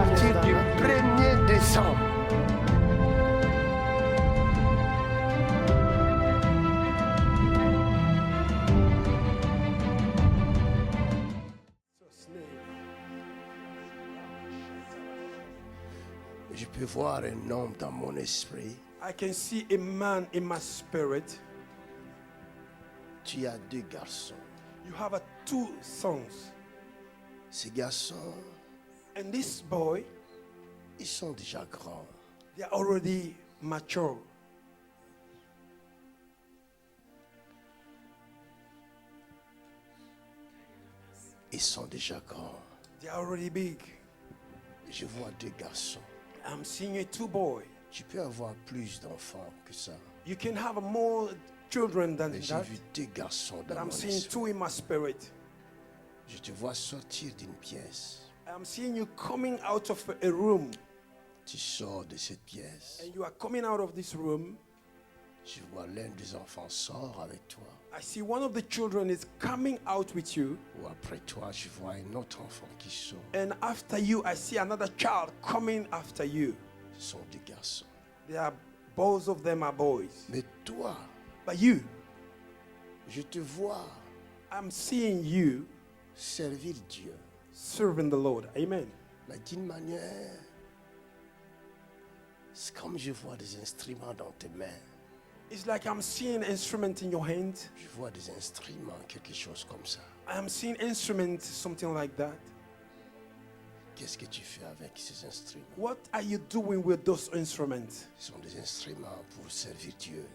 partir du 1er décembre, je peux voir un homme dans mon esprit. I can see a man in my spirit. Tu as 2 garçons. You have 2 sons. Ces garçons, And this boy, ils sont déjà grands. they are already mature. Ils sont déjà grands. They are already big. Je vois 2 garçons. I'm seeing 2 boys. Tu peux avoir plus d'enfants que ça. You can have more children than Mais j'ai that. vu 2 garçons But dans I'm mon seeing esprit. 2 in my spirit. Je te vois sortir d'une pièce. I'm seeing you coming out of a room. Tu sors de cette pièce. And you are coming out of this room. Je vois l'un des enfants sort avec toi. I see one of the children is coming out with you. Ou après toi, je vois un autre enfant qui sort. And after you, I see another child coming after you. Ce sont des garçons. They are, both of them are boys. Mais toi, But you, je te vois I'm seeing you servir Dieu. serving the Lord. Amen. Mais d'une manière, c'est comme je vois des instruments dans tes mains. It's like I'm seeing instrument in your hand. Je vois des instruments, quelque chose comme ça. I am seeing instrument, something like that. Qu'est-ce que tu fais avec ces instruments? What are you doing with those instruments? Ce sont des instruments pour servir Dieu.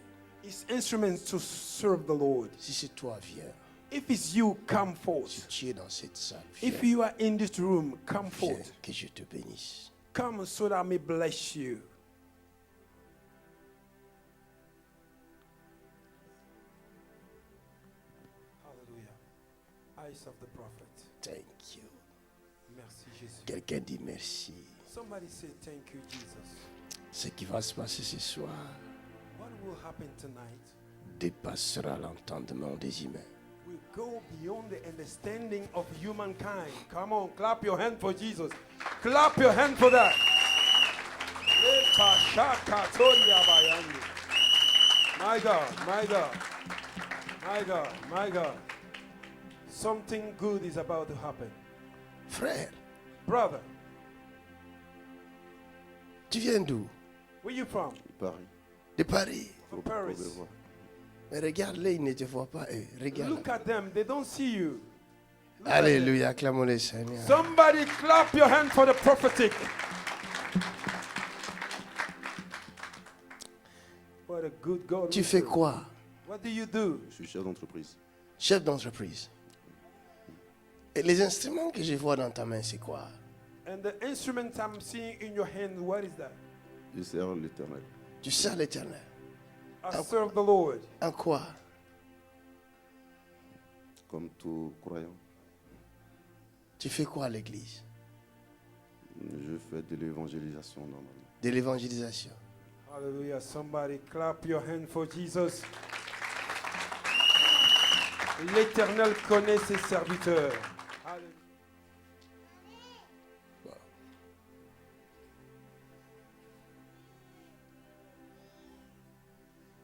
It's instruments to serve the Lord. Si c'est toi, viens. If it's you, come Si forth. tu es dans cette salle, If viens. you are in this room, come Viens, forth. que je te bénisse. Come so that I may bless you. Hallelujah. Eyes of the prophet. Thank you. Merci Jésus. Quelqu'un dit merci. Somebody say thank you Jesus. Ce qui va se passer ce soir What will happen tonight dépassera l'entendement des humains. will go beyond the understanding of humankind. Come on, clap your hand for Jesus. Clap your hand for that. My God, my God, my God, my God. Something good is about to happen. Frère, Brother, tu viens d'où? where you from? Paris. De Paris. From Paris. Pouvez voir. Mais regarde-les, ils ne te voient pas. Eux. Regarde. Look at them, they don't see you. Look at them. Alléluia, acclamons le Seigneur. Somebody clap your hand for the prophetic. What a good God. Tu we fais serve. quoi? What do you do? Je suis chef d'entreprise. Chef d'entreprise. Et les instruments que je vois dans ta main, c'est quoi? And the instrument I'm seeing in your hand, what is that? Je sers l'Éternel. Tu sers l'Éternel. I serve the Lord. En quoi? Comme tout croyant, Tu fais quoi à l'église? je fais de l'évangélisation normalement. De l'évangélisation. Hallelujah. Somebody clap your hand for Jesus. L'Éternel connaît ses serviteurs. Hallelujah.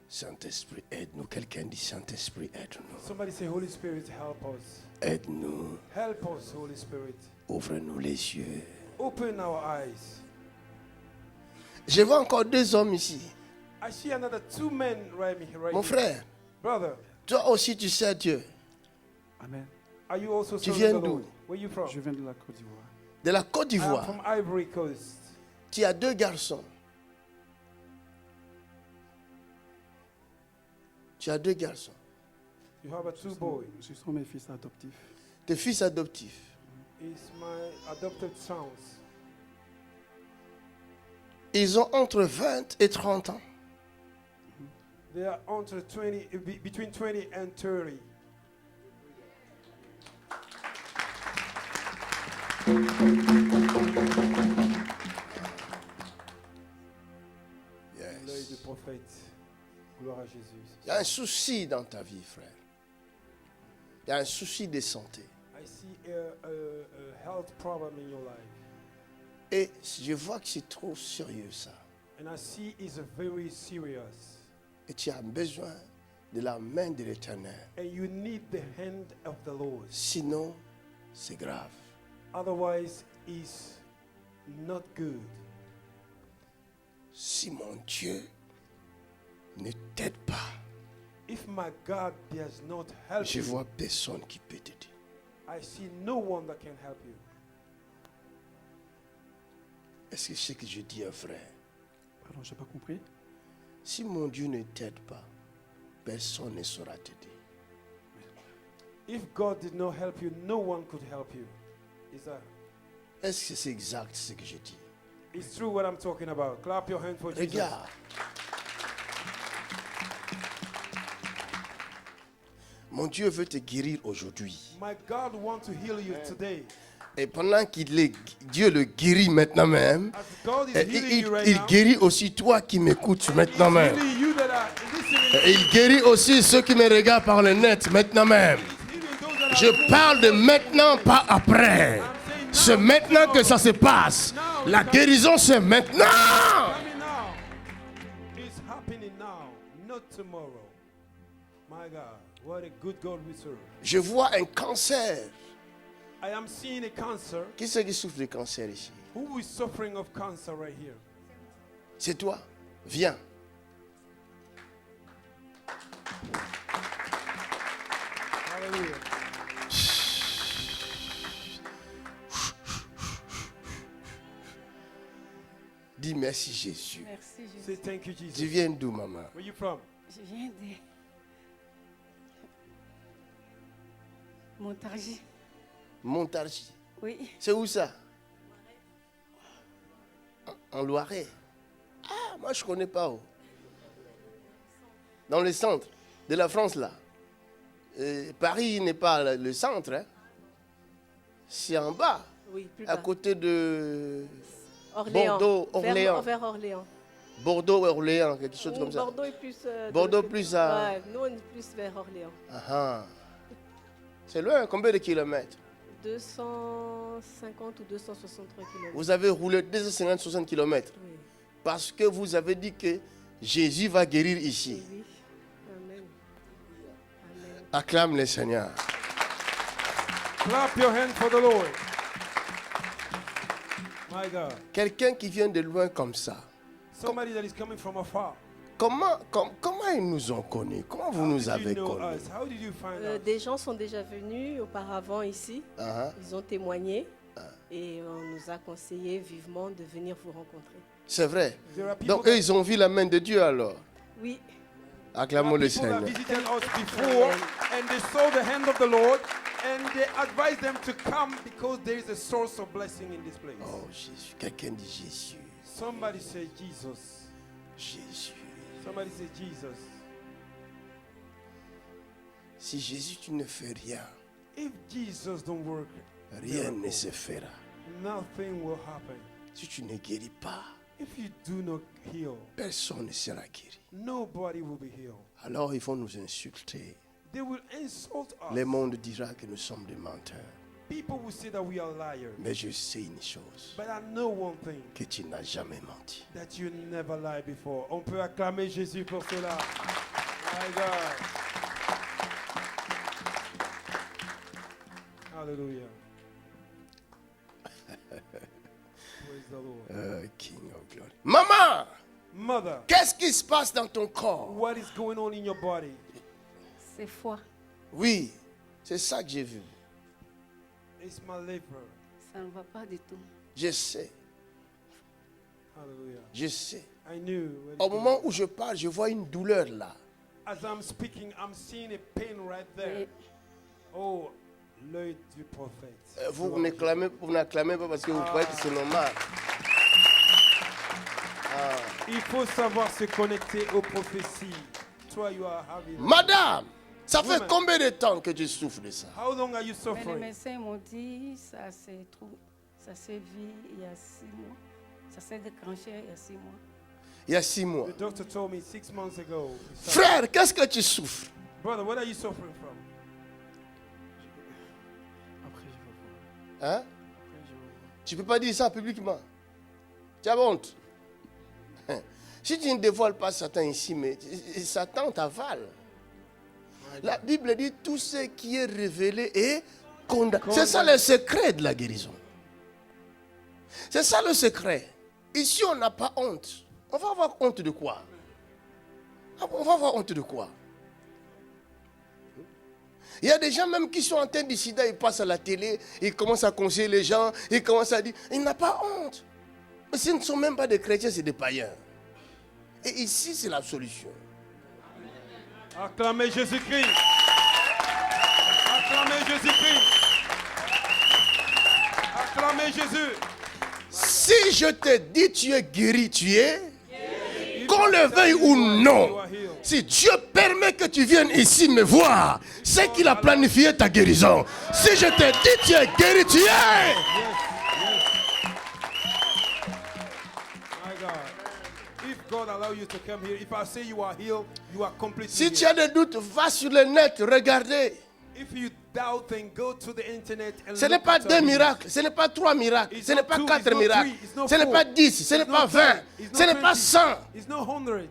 Saint-Esprit, aide-nous. Quelqu'un dit Saint-Esprit, aide-nous. Somebody say, Holy Spirit, help us. Aide-nous. Help us, Holy Spirit. Ouvre-nous les yeux. Open our eyes. Je vois encore 2 hommes ici. I see another 2 men right Mon here. frère, Brother, toi aussi tu sers Dieu. Amen. are you also Tu serving viens the d'où? Lord? Where you from? Je viens de la Côte d'Ivoire. De la Côte I am d'Ivoire. from Ivory Coast. Tu as 2 garçons. Tu as 2 garçons. You have 2 boys. Ce sont mes fils adoptifs. Tes fils adoptifs. It's my adopted sons. Ils ont entre 20 et 30 ans. They are entre 20, between 20 and 30. L'œil du Yes. prophète. Gloire à Jésus. Il y a un souci dans ta vie, frère. Il y a un souci de santé. I see a health problem in your life. Et je vois que c'est trop sérieux ça. And I see it's very serious. Et tu as besoin de la main de l'Éternel. And you need the hand of the Lord. Sinon, c'est grave. Otherwise, it's not good. Si mon Dieu ne t'aide pas, If my God does not help je you, vois personne qui peut t'aider. I see no one that can help you. Est-ce que c'est ce que je dis, un frère? Pardon, je n'ai pas compris. Si mon Dieu ne t'aide pas, personne ne saura t'aider. If God did not help you, no one could help you. Is that? Est-ce que c'est exact ce que je dis? It's true what I'm talking about. Clap your hand for Jesus. Regarde. Mon Dieu veut te guérir aujourd'hui. My God wants to heal you today. Et pendant Dieu le guérit maintenant même, As God is et healing you right il now, guérit aussi toi qui m'écoutes maintenant He's même. healing you that are listening. Et il guérit aussi ceux qui me regardent par le net maintenant même. He's healing those that are Je parle de maintenant, pas après. C'est maintenant que ça se passe. La guérison, c'est maintenant. coming now. It's happening now, not tomorrow. My God, what a good God we serve. Je vois un cancer. I am seeing a cancer. Qui c'est qui souffre de cancer ici? Who is suffering of cancer right here? C'est toi. Viens. Hallelujah. Dis merci Jésus. Merci Jésus. Say thank you, Tu Jesus. viens d'où, maman? Where you from? Je viens de Montargis. Montargis. Oui, C'est où ça? En Loiret. Ah, moi je connais pas. Oh. Dans le centre de la France là. Paris n'est pas le centre. Hein. C'est en bas, oui, plus à bas. côté de Orléans. Bordeaux, Orléans. Vers Orléans. Bordeaux, Orléans, quelque chose Ou comme ça. Bordeaux est plus. de Bordeaux l'autre côté. plus à- Ouais, nous on est plus vers Orléans. Ah, ah. C'est loin, combien de kilomètres? 250 ou 263 km. Vous avez roulé 250-60 kilomètres Oui, parce que vous avez dit que Jésus va guérir ici. oui. Amen. Amen. Acclame le Seigneur. Clap your hand for the Lord. My God. Quelqu'un qui vient de loin comme ça, Somebody that is coming from afar. comment ils nous ont connus? Comment vous nous How did avez you know connus? us? How did you find us? Des gens sont déjà venus auparavant ici. Ah, Ils ont témoigné. Et on nous a conseillé vivement de venir vous rencontrer. c'est vrai. There are people Donc eux, ils ont vu la main de Dieu alors. Oui. Acclamons le people that Seigneur. visited us before and they saw the hand of the Lord and they advised them to come because there is a source of blessing in this place. Oh Jésus, quelqu'un dit Jésus. Somebody say Jesus. Jésus. Somebody say Jesus. Si Jésus, tu ne fais rien, If Jesus don't work, rien ne se fera. nothing will happen. Si tu ne guéris pas, If you do not heal, personne ne sera guéri. nobody will be healed. Alors ils vont nous insulter. They will insult us. Le monde dira que nous sommes des menteurs. People will say that we are liars. Mais je sais une chose, But I know one thing, que tu n'as jamais menti. that you never lied before. On peut acclamer Jésus pour cela. My God. Hallelujah. Praise the Lord. King of glory. Maman, Mother, qu'est-ce qui se passe dans ton corps? what is going on in your body? C'est foi. Oui, c'est ça que j'ai vu. It's my liver. Ça ne va pas du tout. Je sais, Hallelujah. je sais. I knew. Au moment où je parle, je vois une douleur là. As I'm speaking, I'm seeing a pain right there. Oui. Oh, l'œil du prophète. Vous n'acclamez pas parce que vous croyez que c'est normal. Il faut savoir se connecter aux prophéties. Toi, you are having. Madame, ça fait Woman. combien de temps que tu souffres de ça? How long are you Mais les suffering? médecins m'ont dit ça s'est vu il y a 6 mois. Ça s'est déclenché il y a 6 mois. Il y a 6 mois. The doctor told me 6 months ago. Frère, qu'est-ce que tu souffres? Brother, what are you suffering from? Après, je vais voir. Hein? Après, je vais voir. Tu ne peux pas dire ça publiquement. Tu as honte. Si tu ne dévoiles pas Satan ici, mais Satan t'avale. La Bible dit tout ce qui est révélé est condamné. C'est ça le secret de la guérison. C'est ça le secret. Ici, on n'a pas honte. On va avoir honte de quoi? On va avoir honte de quoi? Il y a des gens même qui sont en train de sida, ils passent à la télé, ils commencent à conseiller les gens, ils commencent à dire, il n'a pas honte. Mais ce ne sont même pas des chrétiens, c'est des païens. Et ici, c'est la solution. Acclamez Jésus-Christ. Acclamez Jésus-Christ. Acclamez Jésus. Si je te dis tu es guéri, tu es, qu'on le veuille ou non, si Dieu permet que tu viennes ici me voir, c'est qu'il a planifié ta guérison. Si je te dis tu es guéri, tu es. My God. If God allow you to come here, if I say you are healed, you are completely Si tu healed. as des doutes, va sur le net, regardez. If you doubt, then go to the internet and Ce n'est look pas at 2 our miracles, ce n'est pas 3 miracles, It's ce n'est not pas two, 4 it's not miracles, three, it's not ce n'est four. pas 10, ce n'est It's pas not 20, 10, it's ce not n'est pas 20. 100. It's not 100.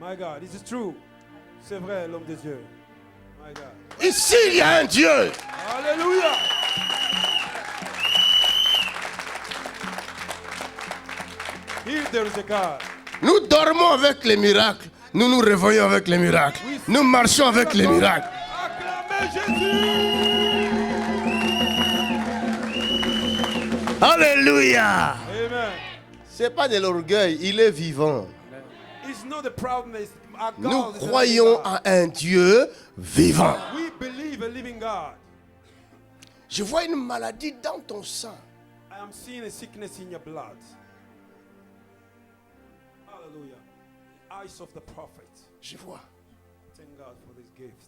My God, this is true. C'est vrai, l'homme de Dieu. My God. Ici, il y a un Dieu. Alléluia. Here there is a God. Nous dormons avec les miracles, nous nous réveillons avec les miracles, nous marchons avec les miracles. Acclamez Jésus. Alléluia. Amen. Ce n'est pas de l'orgueil, il est vivant. It's not the proudness. Our God Nous is a croyons living God. à un Dieu vivant. We believe a living God. Je vois une maladie dans ton sang. I am seeing a sickness in your blood. Hallelujah. Eyes of the prophet. Je vois. Thank God for this gift.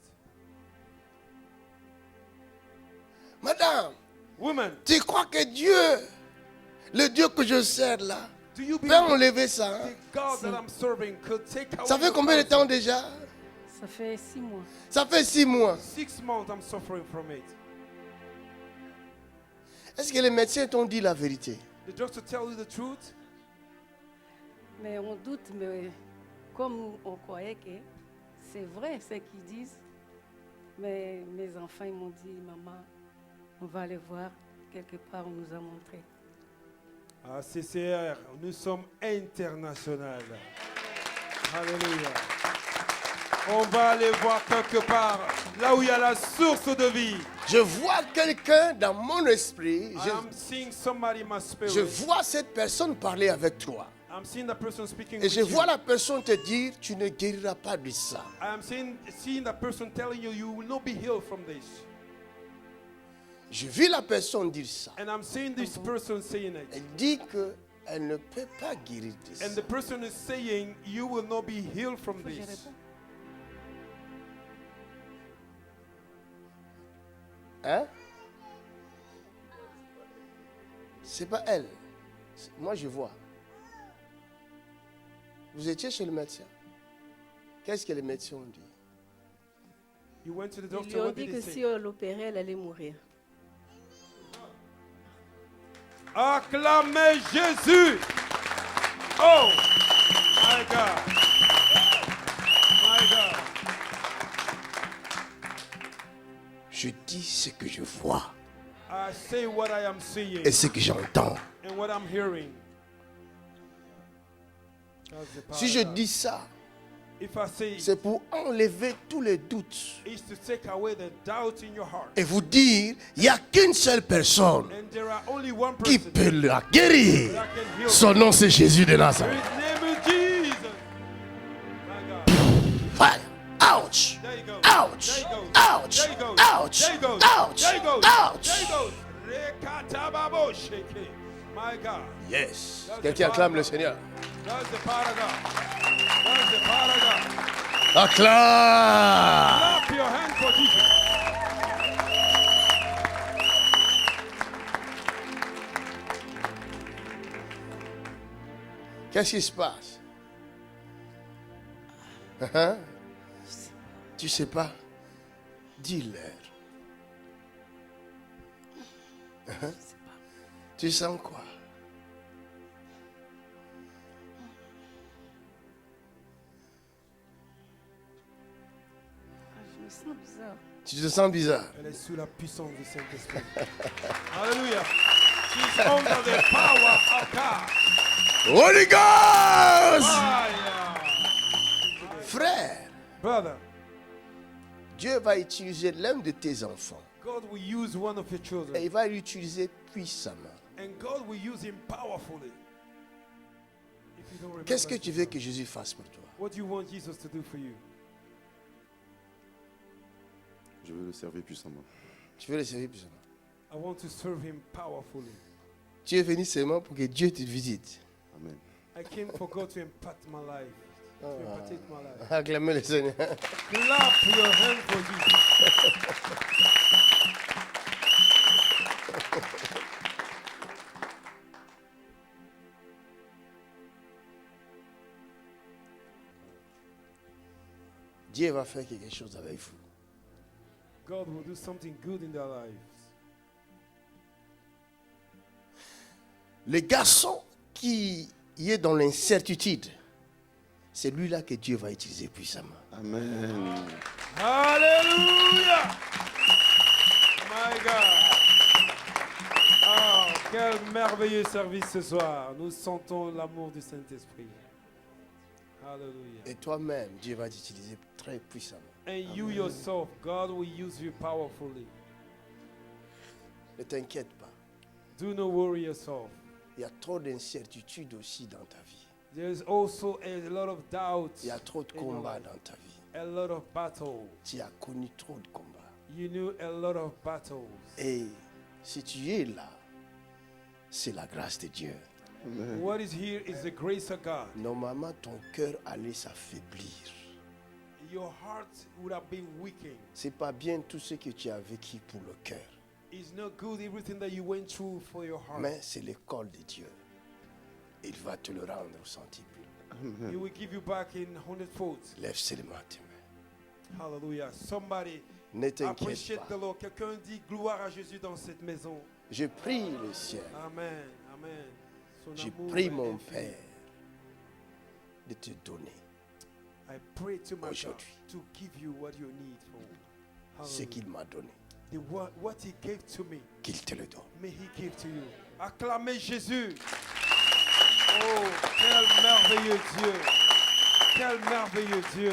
Madame, Woman, tu crois que Dieu, le Dieu que je sers là, do you peut believe enlever ça? Hein? the God that I'm serving could take away Ça fait your combien de cancer? temps déjà? Ça fait 6 mois. Ça fait 6 mois. 6 months I'm suffering from it. Est-ce que les médecins t'ont dit la vérité? The doctor tell you the truth? Mais on doute, mais comme on croyait que c'est vrai ce qu'ils disent, mais mes enfants ils m'ont dit, maman, on va aller voir quelque part, on nous a montré. À CCR, nous sommes internationaux. Alléluia. On va aller voir quelque part, là où il y a la source de vie. Je vois quelqu'un dans mon esprit. I'm seeing somebody in my spirit. Je vois cette personne parler avec toi. I'm seeing that person speaking Et with je you. vois la personne te dire, tu ne guériras pas de ça. I'm seeing that person telling you, you will not be healed from this. Je vis la personne dire ça. And I'm seeing this person saying it. Elle dit qu'elle ne peut pas guérir de ça. And the person is saying, you will not be healed from Faut que je this. réponde. Hein? C'est pas elle. Moi, je vois. Vous étiez chez le médecin. Qu'est-ce que les médecins ont dit? You went to the Ils doctor, lui ont what dit did que he say? si on l'opérait, elle allait mourir. Acclamez Jésus. Oh, my God. My God. Je dis ce que je vois I say what I am seeing et ce que j'entends. and what I'm hearing. That's the power Si je of God. dis ça, If I say c'est pour enlever tous les doutes it's to take away the doubt in your heart. et vous dire, il n'y a qu'une seule personne And there are only one qui person peut la guérir. that can heal. Son nom, c'est Jésus de His Nazareth. name is Jesus. My God. Fire. Ouch. There you go. Ouch. There you go. Ouch. There you go. Ouch. There you go. Ouch. There you go. Ouch. There you go. Rekatababo sheke. My God. Yes. Quelqu'un acclame le Seigneur. That's the power of God. That's the power of God. Acclame. Clap your hand for Jesus. Qu'est-ce qui se passe? Hein? Tu sais pas? Dis-leur. Hein? Tu sens quoi? me sens bizarre. Tu te sens bizarre. Elle est sous la puissance du Saint-Esprit. Alléluia. She's under the power of God. Holy Ghost! Fire. Frère, Brother, Dieu va utiliser l'un de tes enfants. God will use one of your Et children. il va l'utiliser puissamment. And God will use him powerfully. If you don't remember Qu'est-ce que tu veux that, que Jésus fasse pour toi? what do you want Jesus to do for you? Je veux le servir puissamment. Tu veux le servir puissamment. I want to serve him powerfully. Tu es venu seulement pour que Dieu te visite. Amen. I came for God to impact my life. To impart my life. Acclamez le Seigneur. Clap your hands for Jesus. Dieu va faire quelque chose avec vous. God will do something good in their lives. Le garçon qui est dans l'incertitude, c'est lui-là que Dieu va utiliser puissamment. Amen. Alléluia! My God! Oh, quel merveilleux service ce soir. Nous sentons l'amour du Saint-Esprit. Hallelujah. Et toi-même, Dieu va t'utiliser très puissamment. And you yourself, God will use you powerfully. Ne t'inquiète pas. Do not worry yourself. Il y a trop d'incertitudes aussi dans ta vie. There's also a lot of doubts, Il y a trop de in your combats life. dans ta vie. A lot of battles. Tu as connu trop de combats. You knew a lot of battles. Et si tu es là, c'est la grâce de Dieu. Amen. What is here is the grace of God. Normalement, ton cœur allait s'affaiblir. Your heart would have been weakened. C'est pas bien tout ce que tu as vécu pour le cœur, It's not good everything that you went through for your heart. mais c'est l'école de Dieu. Il va te le rendre au centuple. He will give you back in 100-fold. Lève seulement tes mains. Hallelujah. Somebody Ne t'inquiète appreciate pas. the Lord. Quelqu'un dit gloire à Jésus dans cette maison. Je prie le ciel. Amen. Amen. Son Je amour prie est mon infini. Père de te donner I pray to my God Aujourd'hui. to give you what you need for. ce qu'il m'a donné. What he gave to me, Qu'il te le donne. may he give to you. Acclamez Jésus. Oh, quel merveilleux Dieu. Quel merveilleux Dieu.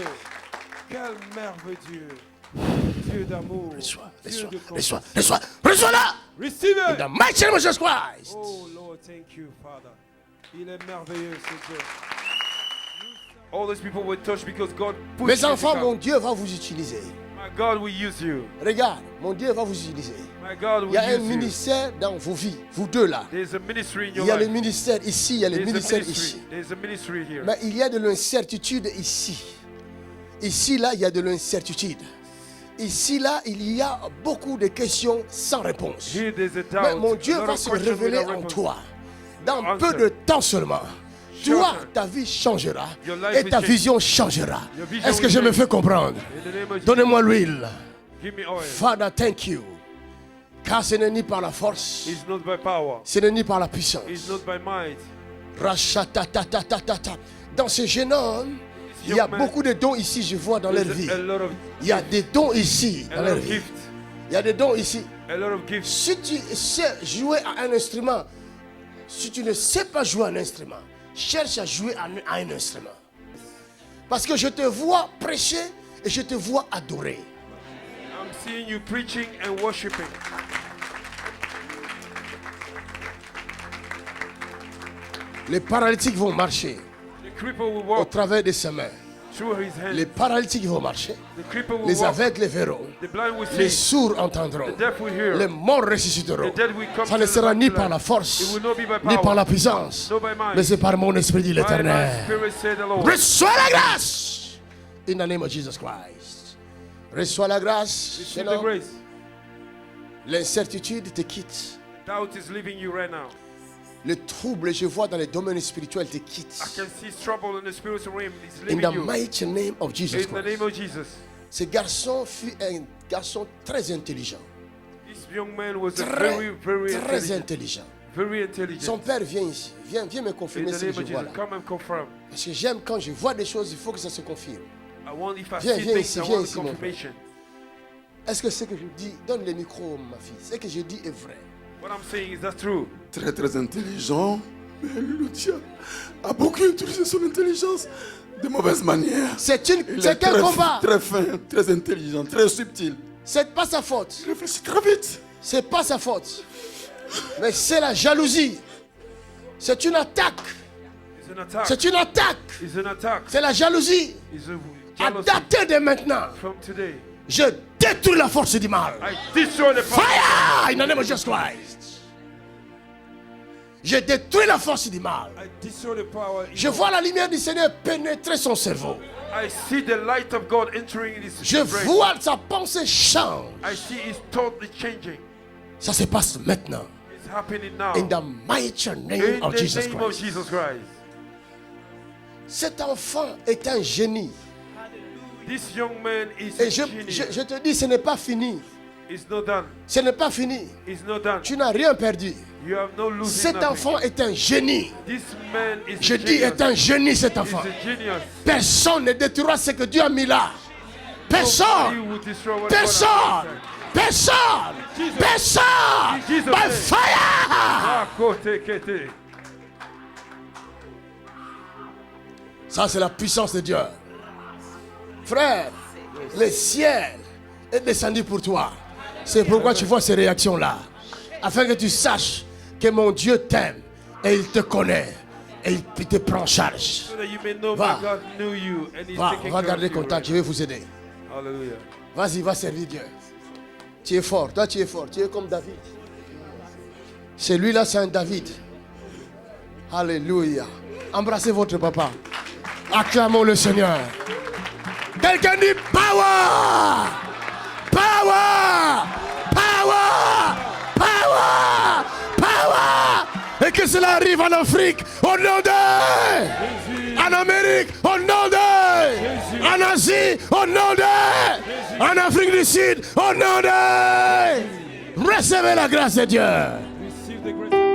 Quel merveilleux Dieu. Dieu d'amour. Reçois, Dieu de reçois, compassion. reçois, reçois-la! Receive In it. the mighty name of Jesus Christ. Oh Lord, thank you, Father. Il est merveilleux, ce Dieu. All those people were touched because God put Mes you enfants, to mon come. Dieu va vous utiliser. My God will use you. Regarde, mon Dieu va vous utiliser. My God Il will y a un use you. ministère dans vos vies, vous deux là. There's a ministry in Il your y a le life. ministère ici, il y a le There's a ministère ministry. ici. There's a ministry here. Mais il y a de l'incertitude ici. Ici, là, il y a de l'incertitude. Ici, là, il y a beaucoup de questions sans réponse. Here there's a doubt. Mais mon Dieu A lot va of se questions révéler without en response. toi. Dans Answer. peu de temps seulement. Short Toi, time. ta vie changera. Your life Et will ta change. vision changera. Your vision Est-ce que will je me change. fais comprendre? In the name of Jesus, Donnez-moi l'huile. give me oil. Father, thank you. Car ce n'est ni par la force, It's not by power. ce n'est ni par la puissance. It's not by might. Rachatatatata. Dans ce jeune homme, il y a Young man, beaucoup de dons ici, je vois dans leur vie. there's a lot of Il y a des dons ici dans a leur lot of vie. gifts. Il y a des dons ici. A lot of gifts. Si tu sais jouer à un instrument, si tu ne sais pas jouer à un instrument, cherche à jouer à un instrument. Parce que je te vois prêcher et je te vois adorer. I'm seeing you preaching and worshiping. Les paralytiques vont marcher The cripple will au walk travers de ses mains. through his hands. Les paralytiques vont marcher. The cripple will Les walk. aveugles les verront. The blind will Les see. sourds entendront. The deaf will hear. Les morts ressusciteront. The dead will come Ça to ne the sera ni life. par la It force, will not be by ni par power. la puissance, No by might. mais c'est par mon esprit, dit By my l'Éternel. spirit, say the Lord. Reçois la grâce. In the name of Jesus Christ. Reçois la grâce. Receive Shalom. the grace. L'incertitude te quitte. Doubt is leaving you right now. Le trouble, je vois dans les domaines spirituels, te quitte. I can see trouble in the spiritual realm. It's In leaving the you. mighty name of Jesus In the name Christ. of Jesus. Ce garçon fut un garçon très intelligent. This young man was a Très, very très intelligent. intelligent. Very Son intelligent. père vient ici. Viens me In confirmer the ce que name je of vois Jesus, là. come and confirm. Parce que j'aime quand je vois des choses, il faut que ça se confirme. I want, if I Viens, see viens things, ici, I viens want ici, mon frère. confirmation. Est-ce que ce que je dis, donne le micro, ma fille, ce que je dis est vrai? What I'm saying is that true? Très très intelligent. Mais le diable a beaucoup utilisé son intelligence de mauvaise manière. C'est Il est quel combat? très fin, très intelligent, très subtil. C'est pas sa faute. Il réfléchit très vite. C'est pas sa faute. Mais c'est la jalousie. C'est une attaque. It's an attack. C'est une attaque. It's an attack. C'est la jalousie. It's a À jealousy. dater de maintenant, From today, je détruis la force du mal. I destroy the power. Fire in the name of Jesus Christ. Je détruis la force du mal. I destroy the power. in Je your- vois la lumière du Seigneur pénétrer son cerveau. I see the light of God entering his Je brain. vois sa pensée change. I see his thought is changing. Ça se passe maintenant. It's happening now. In the mighty name In of the Jesus name of Christ. Jesus Christ. Cet enfant est un génie. This young man is Et a je genius. te dis, ce n'est pas fini. It's not done. Ce n'est pas fini. It's not done. Tu n'as rien perdu. You have no losing Cet nothing. enfant est un génie. This man is Je a dis, genius. est un génie cet He's enfant. a genius. Personne ne détruira ce que Dieu a mis là. Nobody Personne. will destroy what God Personne. has done. Personne. Jesus. Personne. In Jesus' By name. fire. Ah, kote kete. Ça, c'est la puissance de Dieu. Frère, le ciel est descendu pour toi. C'est pourquoi tu vois ces réactions-là. Afin que tu saches que mon Dieu t'aime et il te connaît et il te prend en charge. So that you may know Va. my God knew you and he's Va, taking on va care garder of you, contact, je right? vais vous aider. Hallelujah. Vas-y, va servir Dieu. Tu es fort, toi tu es fort, tu es comme David. Celui-là, c'est un David. Alléluia. Embrassez votre papa. Acclamons le Seigneur. Quelqu'un dit power! Power! Power! Power! Power! Et que cela arrive en Afrique, au nom de... En Amérique, au nom de... En Asie, au nom de... En Afrique du Sud, au nom de... Recevez la grâce de Dieu. Receive the grace.